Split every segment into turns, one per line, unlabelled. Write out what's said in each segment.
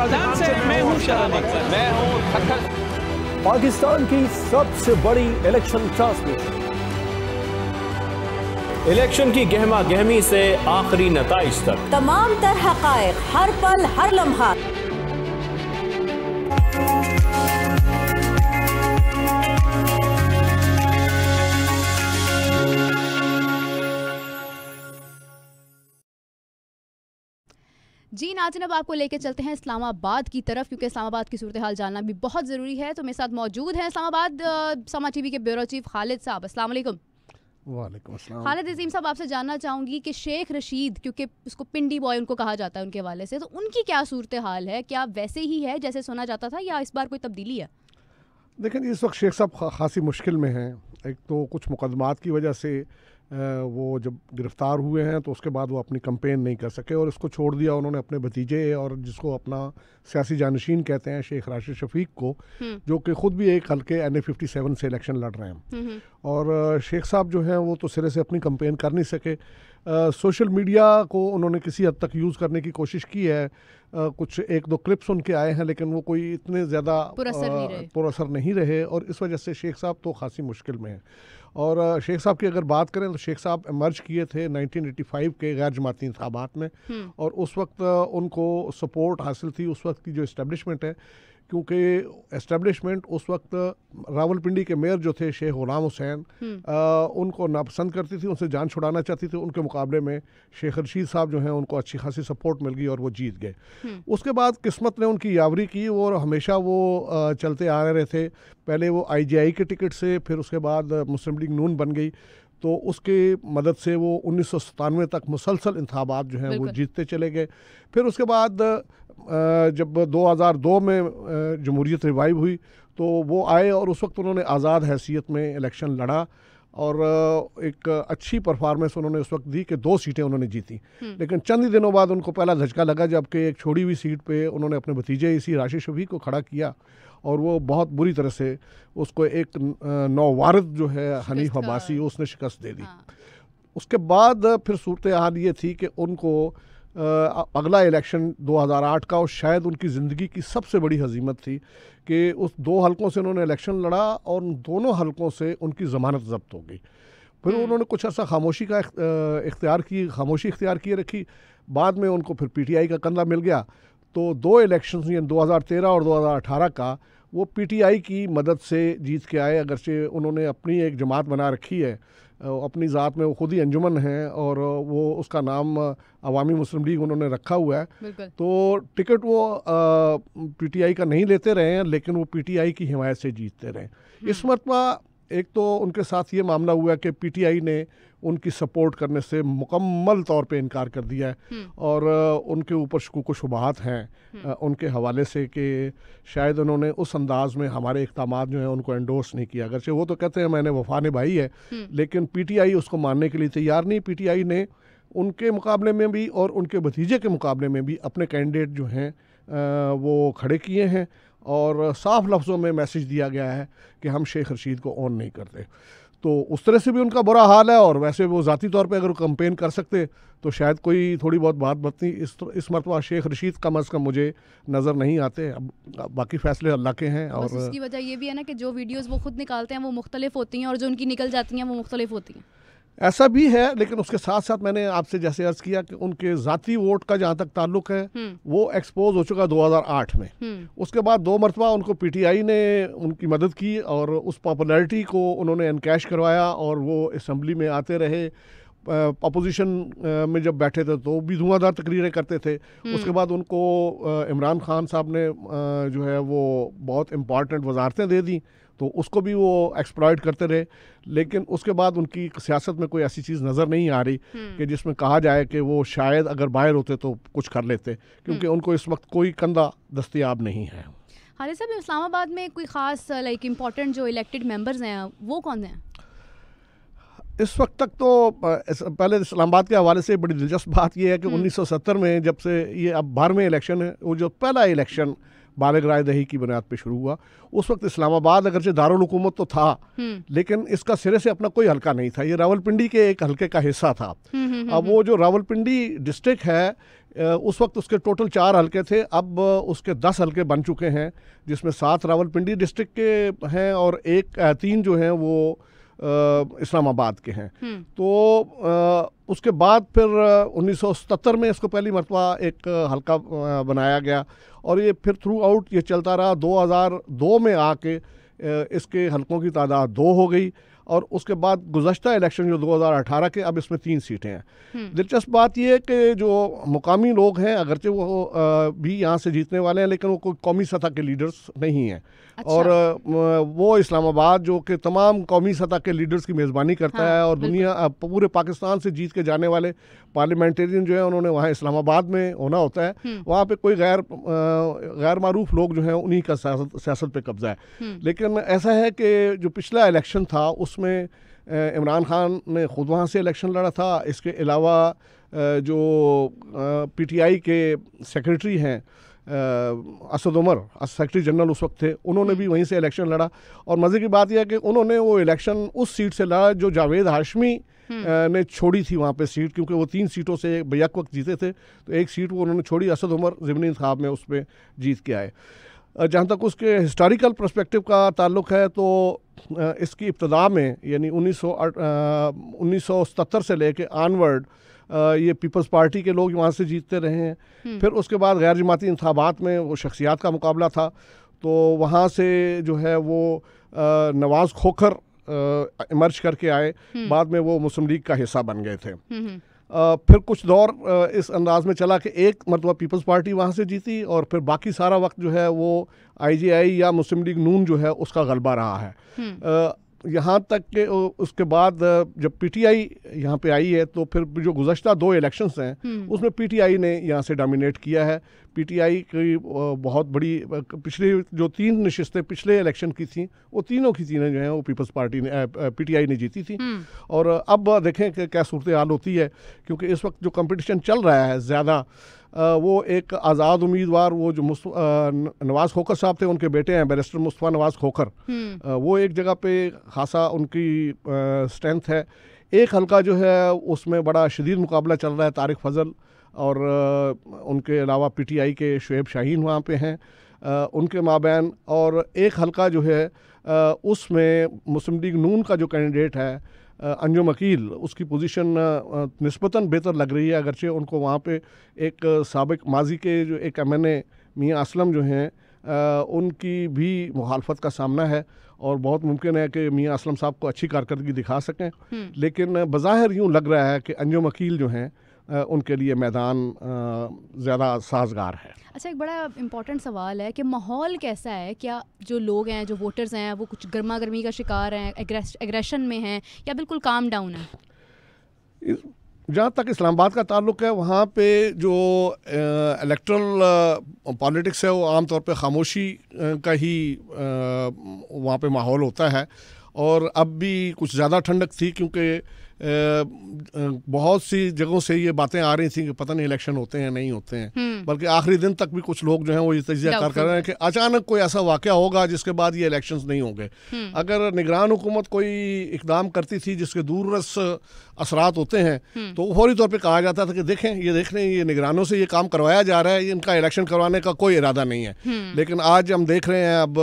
पाकिस्तान से मैं हूं शराब अख्तर, मैं हूं खक्खर।
पाकिस्तान की सबसे बड़ी इलेक्शन ट्रांसमिशन, इलेक्शन की गहमा गहमी से आखिरी नताइज तक,
तमाम तर हक़ाइक़, हर पल हर लम्हा।
जी नाज़रीन, अब आपको लेके चलते हैं इस्लामाबाद की तरफ, क्योंकि इस्लामाबाद की सूरत हाल जानना भी बहुत ज़रूरी है। तो मेरे साथ मौजूद हैं इस्लामाबाद समा टीवी के ब्यूरो चीफ खालिद साहब। अस्सलाम वालेकुम।
वालेकुम अस्सलाम।
खालिद अजीम साहब, आपसे जानना चाहूँगी कि शेख रशीद, क्योंकि उसको पिंडी बॉय उनको कहा जाता है उनके हवाले से, तो उनकी क्या सूरत हाल है? क्या वैसे ही है जैसे सुना जाता था या इस बार कोई तब्दीली है?
देखें, इस वक्त शेख साहब खासी मुश्किल में हैं। एक तो कुछ मुकदमात की वजह से वो जब गिरफ़्तार हुए हैं तो उसके बाद वो अपनी कंपेन नहीं कर सके और इसको छोड़ दिया उन्होंने अपने भतीजे और जिसको अपना सियासी जानशीन कहते हैं शेख राशिद शफीक को, जो कि ख़ुद भी एक हल्के NA57 से इलेक्शन लड़ रहे हैं। और शेख साहब जो हैं वो तो सिरे से अपनी कंपेन कर नहीं सके। सोशल मीडिया को उन्होंने किसी हद तक यूज़ करने की कोशिश की है। कुछ एक दो क्लिप्स उनके आए हैं लेकिन वो कोई इतने ज़्यादा पुरअसर नहीं रहे और इस वजह से शेख साहब तो खासी मुश्किल में हैं। और शेख साहब की अगर बात करें तो शेख साहब इमर्ज किए थे 1985 के गैर जमाती इंतखाबात में और उस वक्त उनको सपोर्ट हासिल थी उस वक्त की जो इस्टेब्लिशमेंट है, क्योंकि एस्टेब्लिशमेंट उस वक्त रावलपिंडी के मेयर जो थे शेख गुलाम हुसैन उनको नापसंद करती थी, उनसे जान छुड़ाना चाहती थी। उनके मुकाबले में शेख रशीद साहब जो हैं उनको अच्छी खासी सपोर्ट मिल गई और वो जीत गए। उसके बाद किस्मत ने उनकी यावरी की और हमेशा वो चलते आ रहे थे। पहले वो IJI के टिकट से, फिर उसके बाद मुस्लिम लीग नून बन गई, तो उसके मदद से वो 1997 तक मुसलसल इंतखाबात जो हैं वो जीतते चले गए। फिर उसके बाद जब 2002 में जमहूरियत रिवाइव हुई तो वो आए और उस वक्त उन्होंने आज़ाद हैसियत में इलेक्शन लड़ा और एक अच्छी परफॉर्मेंस उन्होंने उस वक्त दी कि 2 सीटें उन्होंने जीती। लेकिन चंद ही दिनों बाद उनको पहला झटका लगा जबकि एक छोड़ी हुई सीट पे उन्होंने अपने भतीजे इसी राशिद शफीक को खड़ा किया और वो बहुत बुरी तरह से उसको एक नौवारिद जो है हनीफ अब्बासी उसने शिकस्त दे दी। उसके बाद फिर सूरत हाल ये थी कि उनको अगला इलेक्शन 2008 का और शायद उनकी ज़िंदगी की सबसे बड़ी हजीमत थी कि उस 2 हलकों से उन्होंने इलेक्शन लड़ा और उन दोनों हलकों से उनकी ज़मानत ज़ब्त हो गई। फिर उन्होंने कुछ ऐसा खामोशी इख्तियार किए रखी। बाद में उनको फिर PTI का कंधा मिल गया तो 2 इलेक्शंस यानी 2013 और 2018 का वो PTI की मदद से जीत के आए। अगरचे उन्होंने अपनी एक जमात बना रखी है, अपनी ज़ात में वो खुद ही अंजुमन है और वो उसका नाम अवामी मुस्लिम लीग उन्होंने रखा हुआ है। तो टिकट वो PTI का नहीं लेते रहे हैं लेकिन वो PTI की हिमायत से जीतते रहे। इस मरतबा एक तो उनके साथ ये मामला हुआ कि PTI ने उनकी सपोर्ट करने से मुकम्मल तौर पे इनकार कर दिया है और उनके ऊपर शकूक शुबहात हैं उनके हवाले से कि शायद उन्होंने उस अंदाज में हमारे इक़दामात जो हैं उनको एंडोर्स नहीं किया। अगरचे वो तो कहते हैं मैंने वफा निभाई है लेकिन PTI उसको मानने के लिए तैयार नहीं। PTI ने उनके मुकाबले में भी और उनके भतीजे के मुकाबले में भी अपने कैंडिडेट जो हैं वो खड़े किए हैं और साफ लफ्ज़ों में मैसेज दिया गया है कि हम शेख रशीद को ऑन नहीं करते। तो उस तरह से भी उनका बुरा हाल है और वैसे वो ज़ाती तौर पे अगर कंपेन कर सकते तो शायद कोई थोड़ी बहुत बात बनती। इस मरतबा शेख रशीद कम अज़ कम मुझे नज़र नहीं आते। अब बाकी फ़ैसले अल्लाह के हैं। और
उसकी वजह ये भी है ना कि जो वीडियोज़ वो खुद निकालते हैं वो मुख्तलिफ होती हैं और जो उनकी निकल जाती हैं वो मुख्तलिफ होती हैं।
ऐसा भी है लेकिन उसके साथ साथ मैंने आपसे जैसे अर्ज़ किया कि उनके ज़ाती वोट का जहाँ तक ताल्लुक है वो एक्सपोज हो चुका 2008 में। उसके बाद 2 मरतबा उनको PTI ने उनकी मदद की और उस पॉपुलैरिटी को उन्होंने एनकैश करवाया और वो असम्बली में आते रहे। अपोजिशन में जब बैठे थे तो भी धुआंधार तकरीरें करते थे। उसके बाद उनको इमरान खान साहब ने जो है वो बहुत इम्पॉर्टेंट वजारतें दे दी तो उसको भी वो एक्सप्लॉइट करते रहे। लेकिन उसके बाद उनकी सियासत में कोई ऐसी चीज़ नज़र नहीं आ रही कि जिसमें कहा जाए कि वो शायद अगर बाहर होते तो कुछ कर लेते, क्योंकि उनको इस वक्त कोई कंधा दस्तयाब नहीं है।
खालिद साहब, इस्लामाबाद में कोई ख़ास लाइक इम्पोर्टेंट जो इलेक्टेड मेंबर्स हैं वो कौन हैं?
इस वक्त तक तो पहले इस्लामाबाद के हवाले से बड़ी दिलचस्प बात यह है कि 1970 में जब से ये अब 12वें इलेक्शन है, वो जो पहला इलेक्शन बालिग राय दही की बुनियाद पे शुरू हुआ, उस वक्त इस्लामाबाद अगरचे दारुल हुकूमत तो था लेकिन इसका सिरे से अपना कोई हल्का नहीं था। ये रावलपिंडी के एक हल्के का हिस्सा था। अब वो जो रावलपिंडी डिस्ट्रिक्ट है उस वक्त उसके टोटल 4 हलके थे, अब उसके 10 हलके बन चुके हैं, जिसमें 7 रावलपिंडी डिस्ट्रिक्ट के हैं और 3 जो हैं वो इस्लामाबाद के हैं। तो उसके बाद फिर 1977 में इसको पहली मरतबा एक हलका बनाया गया और ये फिर थ्रू आउट ये चलता रहा। 2002 में आके इसके हलकों की तादाद 2 हो गई और उसके बाद गुज़श्ता इलेक्शन जो 2018 के, अब इसमें 3 सीटें हैं। दिलचस्प बात यह है कि जो मुकामी लोग हैं, अगरचे वो भी यहाँ से जीतने वाले हैं, लेकिन वो कोई कौमी सतह के लीडर्स नहीं हैं। अच्छा। और वो इस्लामाबाद जो कि तमाम कौमी सतह के लीडर्स की मेज़बानी करता है और दुनिया पूरे पाकिस्तान से जीत के जाने वाले पार्लियामेंटेरियन जो है उन्होंने वहाँ इस्लामाबाद में होना होता है। वहाँ पे कोई गैर मारूफ लोग जो हैं उन्हीं का सियासत पे कब्जा है। लेकिन ऐसा है कि जो पिछला इलेक्शन था उसमें इमरान खान ने खुद वहाँ से इलेक्शन लड़ा था। इसके अलावा जो PTI के सेक्रेटरी हैं असद उमर, सेक्रेटरी जनरल उस वक्त थे, उन्होंने भी वहीं से इलेक्शन लड़ा। और मज़े की बात यह है कि उन्होंने वो इलेक्शन उस सीट से लड़ा जो जावेद हाशमी ने छोड़ी थी वहाँ पे सीट, क्योंकि वो 3 सीटों से बैक वक्त जीते थे, तो एक सीट वो उन्होंने छोड़ी। असद उमर ज़िमनी इंतखाब में उस पर जीत के आए। जहाँ तक उसके हिस्टोरिकल पर्सपेक्टिव का ताल्लुक़ है तो इसकी इब्तदा में यानी 1977 से लेके ऑनवर्ड ये पीपल्स पार्टी के लोग वहाँ से जीतते रहे हैं। फिर उसके बाद गैर जमाती इंतखाबात में वो शख्सियात का मुकाबला था, तो वहाँ से जो है वो नवाज़ खोखर इमर्ज करके आए। बाद में वो मुस्लिम लीग का हिस्सा बन गए थे। फिर कुछ दौर इस अंदाज में चला कि एक मरतबा पीपल्स पार्टी वहाँ से जीती और फिर बाकी सारा वक्त जो है वो IJI या मुस्लिम लीग नून जो है उसका गलबा रहा है। यहाँ तक कि उसके बाद जब PTI यहाँ पे आई है तो फिर जो गुज़श्ता 2 इलेक्शंस हैं उसमें PTI ने यहाँ से डोमिनेट किया है। PTI की बहुत बड़ी पिछले जो 3 नशिस्तें पिछले इलेक्शन की थी वो तीनों की तीनों जो हैं वो पीपल्स पार्टी ने PTI ने जीती थी। और अब देखें कि क्या सूरत हाल होती है, क्योंकि इस वक्त जो कंपटीशन चल रहा है ज़्यादा वो एक आज़ाद उम्मीदवार वो जो नवाज़ खोखर साहब थे, उनके बेटे हैं बैरिस्टर मुस्तफ़ा नवाज़ खोखर, वो एक जगह पे खासा उनकी स्ट्रेंथ है। एक हल्का जो है उसमें बड़ा शदीद मुकाबला चल रहा है, तारिक फजल और उनके अलावा PTI के शुएब शाहीन वहाँ पे हैं उनके माबैन। और एक हल्का जो है उसमें मुस्लिम लीग नून का जो कैंडिडेट है अंजुम अकील, उसकी पोजीशन निस्बतन बेहतर लग रही है, अगरचे उनको वहाँ पे एक साबिक माजी के जो एक MNA मियाँ असलम जो हैं उनकी भी मुखालफत का सामना है और बहुत मुमकिन है कि मियाँ असलम साहब को अच्छी कारकर्दगी दिखा सकें। लेकिन बज़ाहिर यूँ लग रहा है कि अंजुम अकील जो हैं उनके लिए मैदान ज़्यादा साजगार है।
अच्छा, एक बड़ा इम्पॉर्टेंट सवाल है कि माहौल कैसा है? क्या जो लोग हैं, जो वोटर्स हैं, वो कुछ गर्मा गर्मी का शिकार हैं, एग्रेशन में हैं, या बिल्कुल काम डाउन है?
जहाँ तक इस्लामाबाद का ताल्लुक़ है वहाँ पे जो इलेक्ट्रल पॉलिटिक्स है वो आम तौर पे खामोशी का ही वहाँ पे माहौल होता है। और अब भी कुछ ज़्यादा ठंडक थी, क्योंकि बहुत सी जगहों से ये बातें आ रही थी कि पता नहीं इलेक्शन होते हैं नहीं होते हैं, बल्कि आखिरी दिन तक भी कुछ लोग जो हैं वो ये तज्जिया कर रहे हैं कि अचानक कोई ऐसा वाक़या होगा जिसके बाद ये इलेक्शंस नहीं होंगे। अगर निगरान हुकूमत कोई इकदाम करती थी जिसके दूररस असरात होते हैं तो फौरी तौर पे कहा जाता था कि देखें ये निगरानों से ये काम करवाया जा रहा है, इनका इलेक्शन करवाने का कोई इरादा नहीं है। लेकिन आज हम देख रहे हैं अब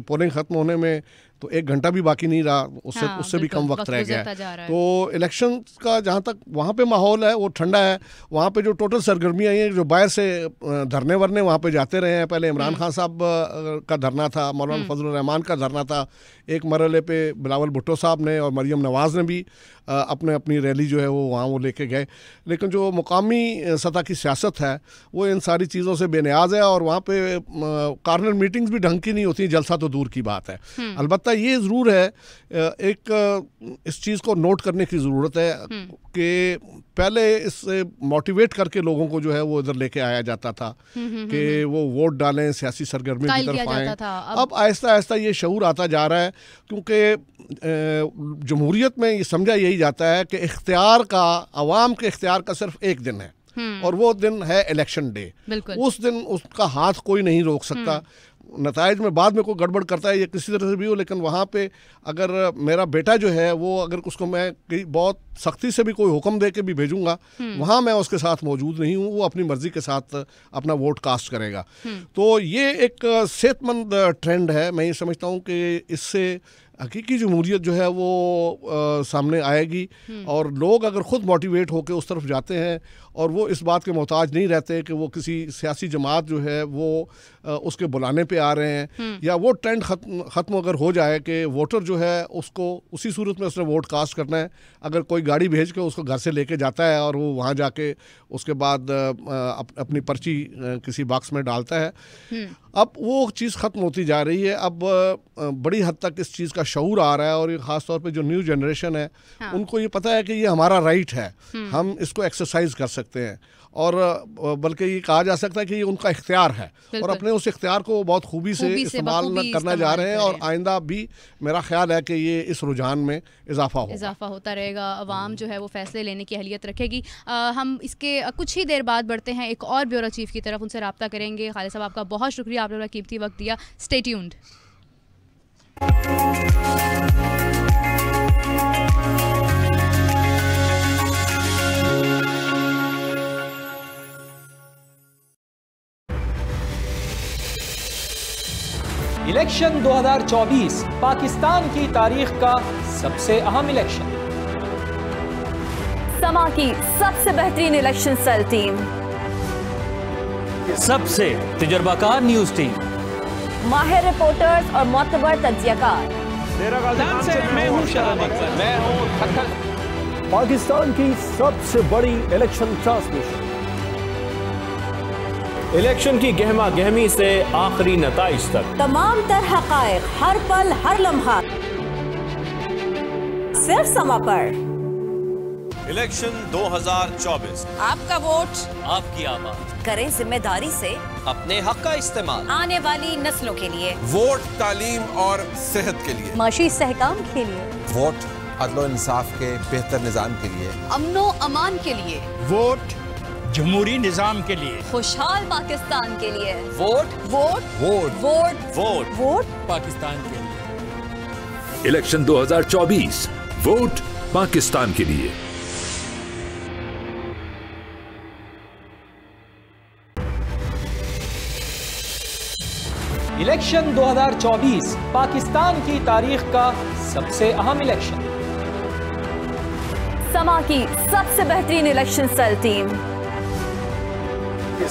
पोलिंग ख़त्म होने में तो 1 घंटा भी बाकी नहीं रहा, उससे भी कम वक्त रह गया है। तो इलेक्शन का जहाँ तक वहाँ पे माहौल है वो ठंडा है। वहाँ पे जो टोटल सरगर्मियाँ हैं, जो बाहर से धरने वरने वहाँ पे जाते रहे हैं, पहले इमरान खान साहब का धरना था, मौलाना फजलुर रहमान का धरना था, एक मरहले पे बिलावल भुट्टो साहब ने और मरियम नवाज़ ने भी अपनी रैली जो है वो वहाँ वो लेके गए। लेकिन जो मुकामी सतह की सियासत है वो इन सारी चीज़ों से बेनियाज है और वहाँ पे कॉर्नर मीटिंग्स भी ढंग की नहीं होती, जलसा तो दूर की बात है। अलबत्ता ये ज़रूर है, एक इस चीज़ को नोट करने की ज़रूरत है कि पहले इससे मोटिवेट करके लोगों को जो है वो इधर लेके आया जाता था कि वो वोट डालें, सियासी सरगर्मी की तरफ आएँ। अब आहिस्ता आहिस्ता ये शऊर आता जा रहा है, क्योंकि जमहूरियत में ये समझा यही जाता है कि इख्तियार का, अवाम के इख्तियार का सिर्फ एक दिन है और वो दिन है इलेक्शन डे। उस दिन उसका हाथ कोई नहीं रोक सकता। नताइज में बाद में कोई गड़बड़ करता है या किसी तरह से भी हो, लेकिन वहाँ पे अगर मेरा बेटा जो है वो अगर उसको मैं बहुत सख्ती से भी कोई हुक्म दे के भी भेजूंगा, वहाँ मैं उसके साथ मौजूद नहीं हूँ, वो अपनी मर्जी के साथ अपना वोट कास्ट करेगा। तो ये एक सेहतमंद ट्रेंड है। मैं ये समझता हूँ कि इससे हकीकी जमहूरियत जो है वो सामने आएगी और लोग अगर ख़ुद मोटिवेट होकर उस तरफ जाते हैं और वो इस बात के मोहताज नहीं रहते कि वो किसी सियासी जमात जो है वो उसके बुलाने पे आ रहे हैं, या वो ट्रेंड ख़त्म अगर हो जाए कि वोटर जो है उसको उसी सूरत में उसने वोट कास्ट करना है। अगर कोई गाड़ी भेज के उसको घर से लेके जाता है और वो वहाँ जाके उसके बाद अपनी पर्ची किसी बॉक्स में डालता है, अब वो चीज़ ख़त्म होती जा रही है। अब बड़ी हद तक इस चीज़ का शऊर आ रहा है और ये ख़ास तौर पे जो न्यू जनरेशन है उनको ये पता है कि ये हमारा राइट है, हम इसको एक्सरसाइज कर सकते हैं और बल्कि ये कहा जा सकता है कि ये उनका इख्तियार है और अपने उस इख्तियार को बहुत खूबी से इस्तेमाल करना जा रहे हैं और आइंदा भी मेरा ख्याल है कि ये इस रुझान में इजाफा होता
रहेगा। अवाम जो है वो फैसले लेने की अहलियत रखेगी। हम इसके कुछ ही देर बाद बढ़ते हैं एक और ब्यूरो चीफ की तरफ, उनसे रब्ता करेंगे। खालिद साहब आपका बहुत शुक्रिया, आपने अपना कीमती वक्त दिया। Stay tuned.
इलेक्शन 2024 पाकिस्तान की तारीख का सबसे अहम इलेक्शन।
समा की सबसे बेहतरीन इलेक्शन सेल टीम,
सबसे तजुर्बाकार न्यूज टीम,
माहिर रिपोर्टर्स और मोतबर तज्जियाकार।
मैं हूं शराब अख्तर, मैं हूं खक्खर।
पाकिस्तान की सबसे बड़ी इलेक्शन ट्रांसमिशन,
इलेक्शन की गहमा गहमी से आखिरी नताइज तक,
तमाम तर हकायक, हर पल हर लम्हा, सिर्फ समा पर।
इलेक्शन 2024,
आपका वोट,
आपकी आवाज,
करें जिम्मेदारी से
अपने हक का इस्तेमाल,
आने वाली नस्लों के लिए।
वोट तालीम और सेहत के लिए,
माशी इस्तेहकाम के लिए,
वोट अदल और इंसाफ के बेहतर निजाम के लिए,
अमनो अमान के लिए,
वोट जमहूरी निजाम के लिए,
खुशहाल पाकिस्तान के लिए।
Vote
vote
vote
vote
vote
vote
Pakistan के लिए।
इलेक्शन 2024, वोट पाकिस्तान के लिए।
इलेक्शन 2024 पाकिस्तान की तारीख का सबसे अहम इलेक्शन।
समा की सबसे बेहतरीन इलेक्शन सेल टीम,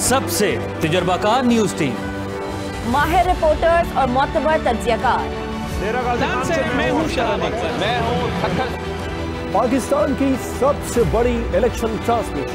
सबसे तजुर्बाकार न्यूज टीम,
माहिर रिपोर्टर्स और मोतबर तज्जियाकार।
मैं हूं शराब अख्तर, मैं हूं खक्खर।
पाकिस्तान की सबसे बड़ी इलेक्शन ट्रांसमिशन।